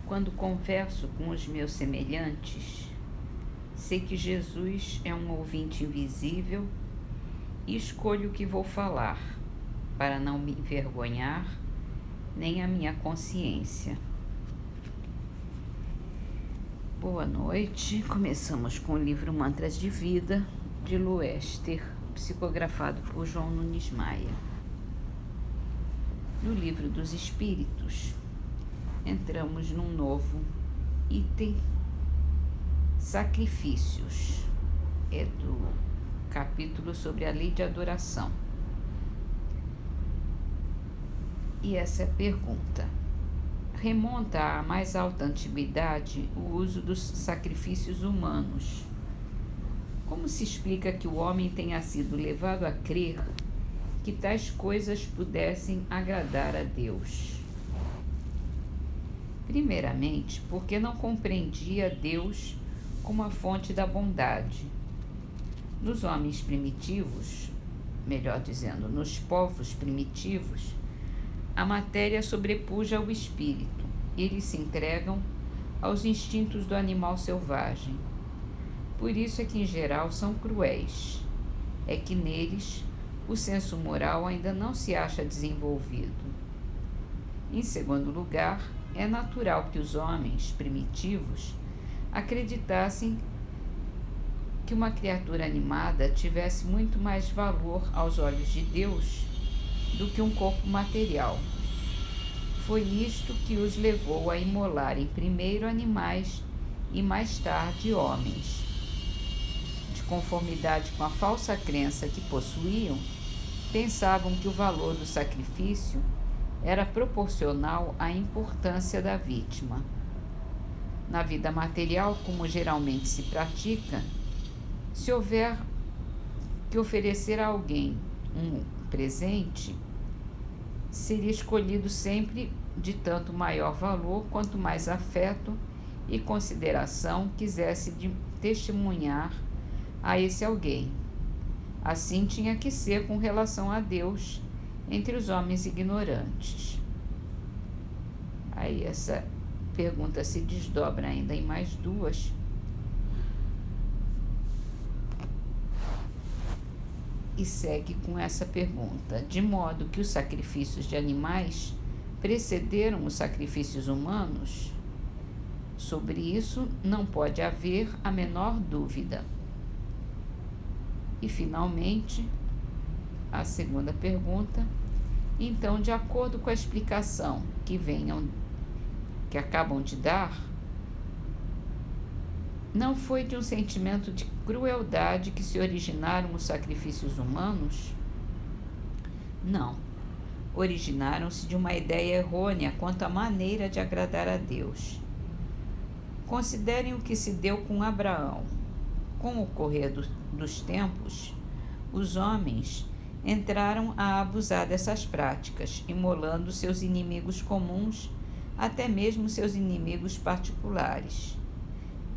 Quando converso com os meus semelhantes, sei que Jesus é um ouvinte invisível e escolho o que vou falar, para não me envergonhar, nem a minha consciência. Boa noite, começamos com o livro Mantras de Vida, de Luester, psicografado por João Nunes Maia. No livro dos Espíritos, entramos num novo item, sacrifícios. É do capítulo sobre a lei de adoração. E essa é a pergunta. Remonta à mais alta antiguidade o uso dos sacrifícios humanos. Como se explica que o homem tenha sido levado a crer que tais coisas pudessem agradar a Deus? Primeiramente, porque não compreendia Deus como a fonte da bondade. Nos homens primitivos, melhor dizendo, nos povos primitivos, a matéria sobrepuja o espírito. Eles se entregam aos instintos do animal selvagem. Por isso é que, em geral, são cruéis. É que neles o senso moral ainda não se acha desenvolvido. Em segundo lugar, é natural que os homens primitivos acreditassem que uma criatura animada tivesse muito mais valor aos olhos de Deus do que um corpo material. Foi isto que os levou a imolarem primeiro animais e mais tarde homens. De conformidade com a falsa crença que possuíam, pensavam que o valor do sacrifício era proporcional à importância da vítima. Na vida material, como geralmente se pratica, se houver que oferecer a alguém um presente, seria escolhido sempre de tanto maior valor quanto mais afeto e consideração quisesse testemunhar a esse alguém. Assim tinha que ser com relação a Deus entre os homens ignorantes. Aí essa pergunta se desdobra ainda em mais duas. E segue com essa pergunta: de modo que os sacrifícios de animais precederam os sacrifícios humanos? Sobre isso não pode haver a menor dúvida. E, finalmente, a segunda pergunta: então, de acordo com a explicação que acabam de dar, não foi de um sentimento de crueldade que se originaram os sacrifícios humanos? Não. Originaram-se de uma ideia errônea quanto à maneira de agradar a Deus. Considerem o que se deu com Abraão. Com o correr dos tempos, os homens entraram a abusar dessas práticas, imolando seus inimigos comuns, até mesmo seus inimigos particulares.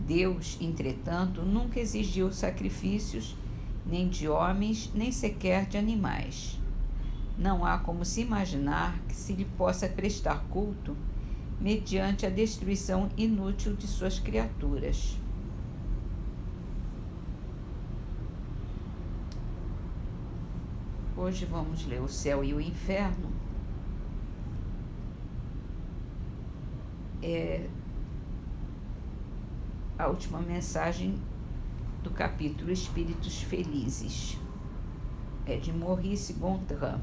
Deus, entretanto, nunca exigiu sacrifícios, nem de homens, nem sequer de animais. Não há como se imaginar que se lhe possa prestar culto mediante a destruição inútil de suas criaturas. Hoje vamos ler O Céu e o Inferno. A última mensagem do capítulo Espíritos Felizes. É de Maurice Gontran.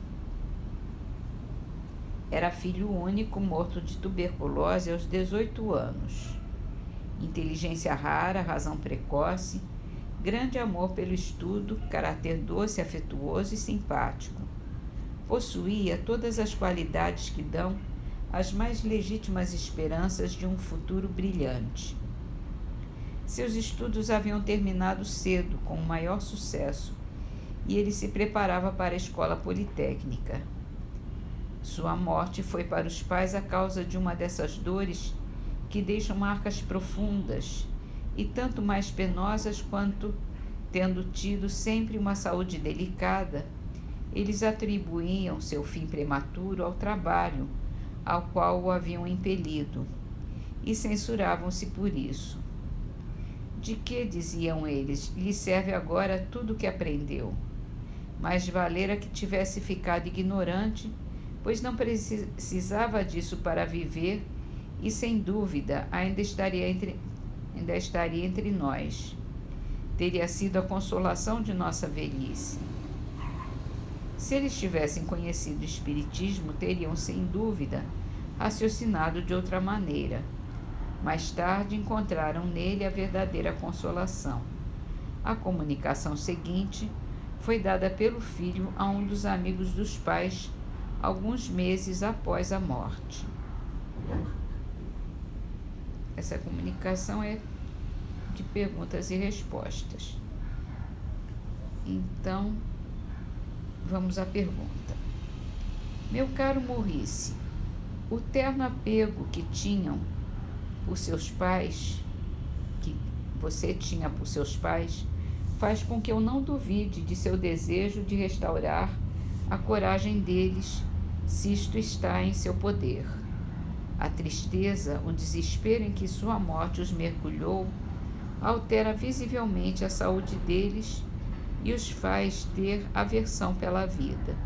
Era filho único, morto de tuberculose aos 18 anos. Inteligência rara, razão precoce, grande amor pelo estudo, caráter doce, afetuoso e simpático. Possuía todas as qualidades que dão as mais legítimas esperanças de um futuro brilhante. Seus estudos haviam terminado cedo, com o maior sucesso, e ele se preparava para a escola politécnica. Sua morte foi para os pais a causa de uma dessas dores que deixam marcas profundas e tanto mais penosas quanto, tendo tido sempre uma saúde delicada, eles atribuíam seu fim prematuro ao trabalho ao qual o haviam impelido, e censuravam-se por isso. De que, diziam eles, lhe serve agora tudo o que aprendeu? Mais valera que tivesse ficado ignorante, pois não precisava disso para viver e, sem dúvida, ainda estaria entre nós. Teria sido a consolação de nossa velhice. Se eles tivessem conhecido o Espiritismo, teriam, sem dúvida, raciocinado de outra maneira. Mais tarde encontraram nele a verdadeira consolação. A comunicação seguinte foi dada pelo filho a um dos amigos dos pais, alguns meses após a morte. Essa comunicação é de perguntas e respostas. Então, vamos à pergunta. Meu caro Maurice, o terno apego que tinham por seus pais, que você tinha por seus pais, faz com que eu não duvide de seu desejo de restaurar a coragem deles, se isto está em seu poder. A tristeza, o desespero em que sua morte os mergulhou, altera visivelmente a saúde deles e os faz ter aversão pela vida.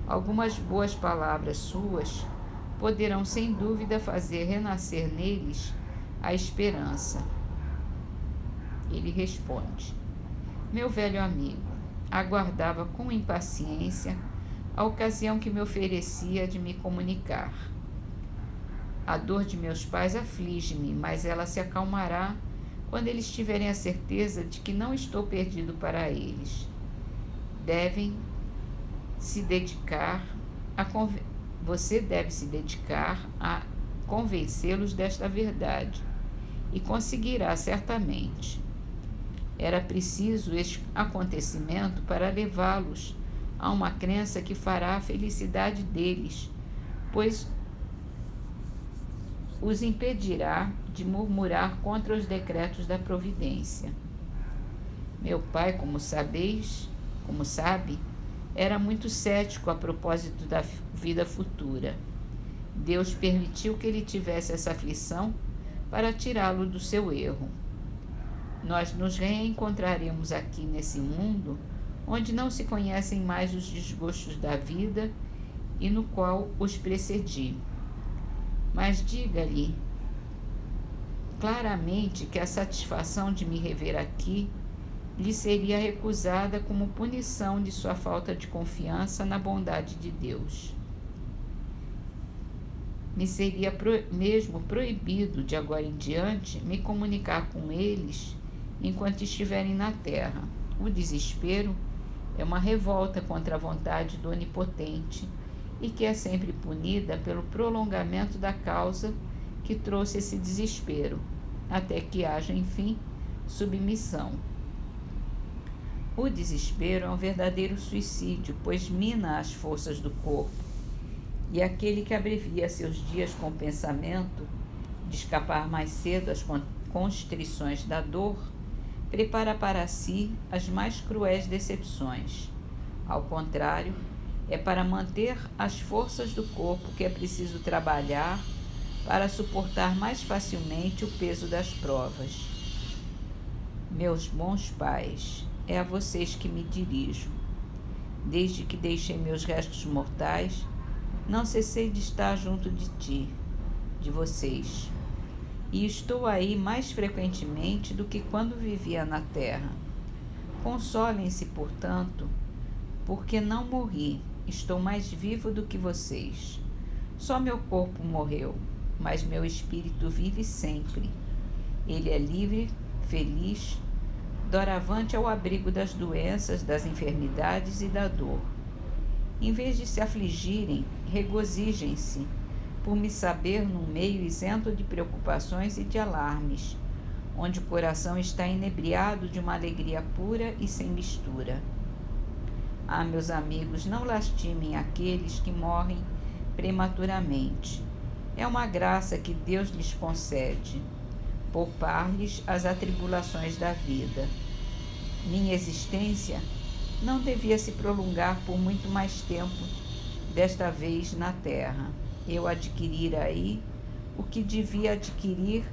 Algumas boas palavras suas poderão sem dúvida fazer renascer neles a esperança. Ele responde: meu velho amigo, aguardava com impaciência a ocasião que me oferecia de me comunicar. A dor de meus pais aflige-me, mas ela se acalmará quando eles tiverem a certeza de que não estou perdido para eles. Você deve se dedicar a convencê-los desta verdade, e conseguirá certamente. Era preciso este acontecimento para levá-los a uma crença que fará a felicidade deles, pois os impedirá de murmurar contra os decretos da providência. Meu pai, como sabe, era muito cético a propósito da vida futura. Deus permitiu que ele tivesse essa aflição para tirá-lo do seu erro. Nós nos reencontraremos aqui nesse mundo onde não se conhecem mais os desgostos da vida e no qual os precedi. Mas diga-lhe claramente que a satisfação de me rever aqui lhe seria recusada como punição de sua falta de confiança na bondade de Deus. Me seria mesmo proibido, de agora em diante, me comunicar com eles enquanto estiverem na terra. O desespero é uma revolta contra a vontade do Onipotente e que é sempre punida pelo prolongamento da causa que trouxe esse desespero, até que haja, enfim, submissão. O desespero é um verdadeiro suicídio, pois mina as forças do corpo, e aquele que abrevia seus dias com o pensamento de escapar mais cedo às constrições da dor, prepara para si as mais cruéis decepções. Ao contrário, é para manter as forças do corpo que é preciso trabalhar para suportar mais facilmente o peso das provas. Meus bons pais, é a vocês que me dirijo. Desde que deixei meus restos mortais, não cessei de estar junto de vocês. E estou aí mais frequentemente do que quando vivia na terra. Consolem-se, portanto, porque não morri, estou mais vivo do que vocês. Só meu corpo morreu, mas meu espírito vive sempre. Ele é livre, feliz, doravante ao abrigo das doenças, das enfermidades e da dor. Em vez de se afligirem, regozijem-se por me saber num meio isento de preocupações e de alarmes, onde o coração está inebriado de uma alegria pura e sem mistura. Ah, meus amigos, não lastimem aqueles que morrem prematuramente. É uma graça que Deus lhes concede, poupar-lhes as atribulações da vida. Minha existência não devia se prolongar por muito mais tempo, desta vez na terra. Eu adquirira aí o que devia adquirir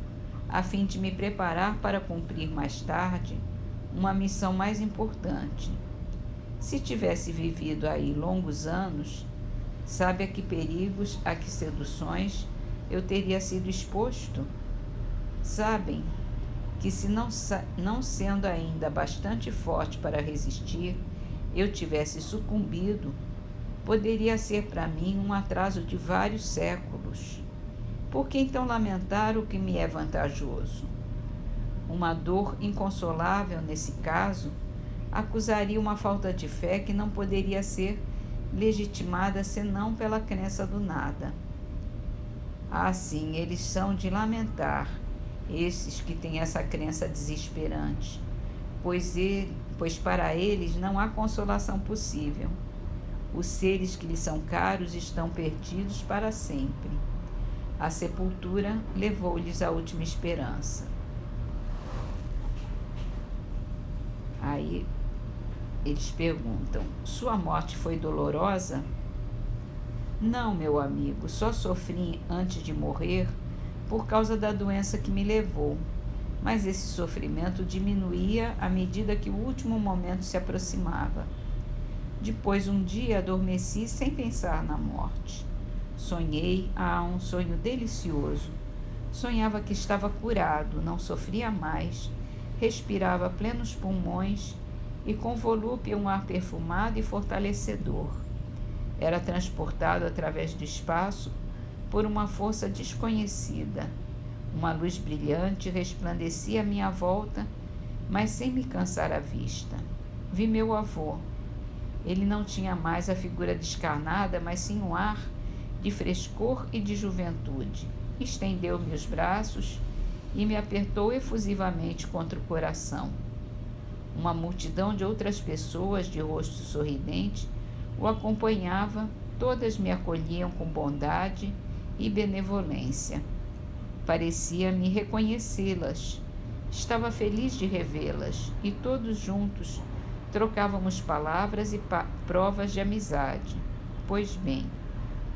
a fim de me preparar para cumprir mais tarde uma missão mais importante. Se tivesse vivido aí longos anos, sabe a que perigos, a que seduções eu teria sido exposto? Sabem que se não sendo ainda bastante forte para resistir, eu tivesse sucumbido, poderia ser para mim um atraso de vários séculos. Por que então lamentar o que me é vantajoso? Uma dor inconsolável nesse caso acusaria uma falta de fé que não poderia ser legitimada senão pela crença do nada. Assim, eles são de lamentar, esses que têm essa crença desesperante, pois para eles não há consolação possível. Os seres que lhes são caros estão perdidos para sempre. A sepultura levou-lhes a última esperança. Aí eles perguntam: sua morte foi dolorosa? Não, meu amigo, só sofri antes de morrer por causa da doença que me levou, mas esse sofrimento diminuía à medida que o último momento se aproximava. Depois, um dia, adormeci sem pensar na morte. Sonhei um sonho delicioso. Sonhava que estava curado, não sofria mais, respirava a plenos pulmões e com volúpia um ar perfumado e fortalecedor. Era transportado através do espaço por uma força desconhecida. Uma luz brilhante resplandecia à minha volta, mas sem me cansar a vista. Vi meu avô. Ele não tinha mais a figura descarnada, mas sim um ar de frescor e de juventude. Estendeu-me os braços e me apertou efusivamente contra o coração. Uma multidão de outras pessoas de rosto sorridente o acompanhava, todas me acolhiam com bondade e benevolência. Parecia-me reconhecê-las. Estava feliz de revê-las e todos juntos trocávamos palavras e provas de amizade. Pois bem,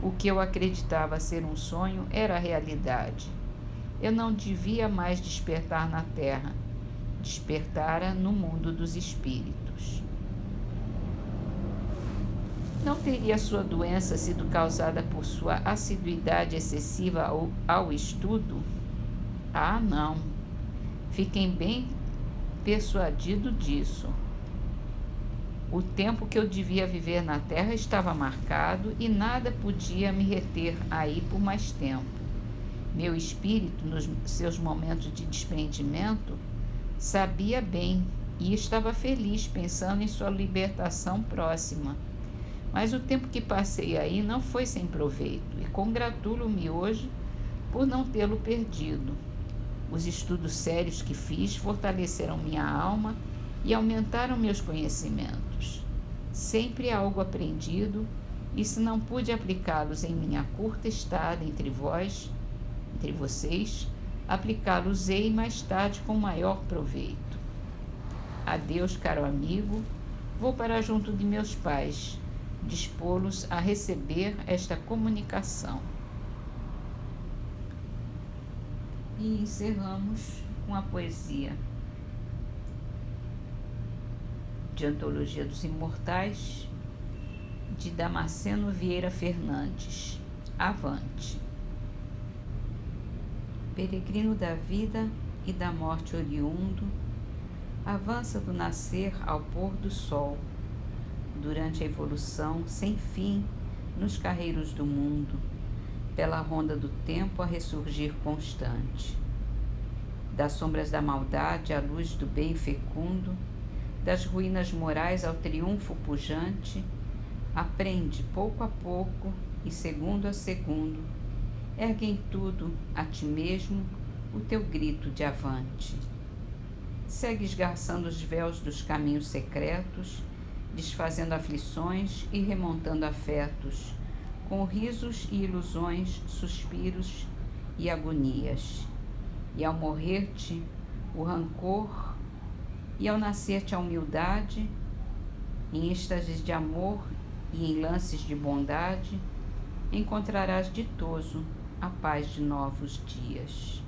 o que eu acreditava ser um sonho era a realidade. Eu não devia mais despertar na terra, despertara no mundo dos espíritos. Não teria sua doença sido causada por sua assiduidade excessiva ao estudo? Ah, não. Fiquem bem persuadido disso. O tempo que eu devia viver na terra estava marcado e nada podia me reter aí por mais tempo. Meu espírito, nos seus momentos de desprendimento, sabia bem e estava feliz pensando em sua libertação próxima. Mas o tempo que passei aí não foi sem proveito e congratulo-me hoje por não tê-lo perdido. Os estudos sérios que fiz fortaleceram minha alma e aumentaram meus conhecimentos. Sempre há algo aprendido, e se não pude aplicá-los em minha curta estada entre vocês, aplicá-los-ei mais tarde com maior proveito. Adeus, caro amigo, vou para junto de meus pais, dispô-los a receber esta comunicação. E encerramos com a poesia de Antologia dos Imortais, de Damasceno Vieira Fernandes. Avante. Peregrino da vida e da morte oriundo, avança do nascer ao pôr do sol, durante a evolução sem fim nos carreiros do mundo, pela ronda do tempo a ressurgir constante. Das sombras da maldade à luz do bem fecundo, das ruínas morais ao triunfo pujante, aprende pouco a pouco e segundo a segundo, ergue em tudo a ti mesmo o teu grito de avante. Segue esgarçando os véus dos caminhos secretos, desfazendo aflições e remontando afetos, com risos e ilusões, suspiros e agonias. E ao morrer-te o rancor, e ao nascer-te a humildade, em êxtases de amor e em lances de bondade, encontrarás ditoso a paz de novos dias.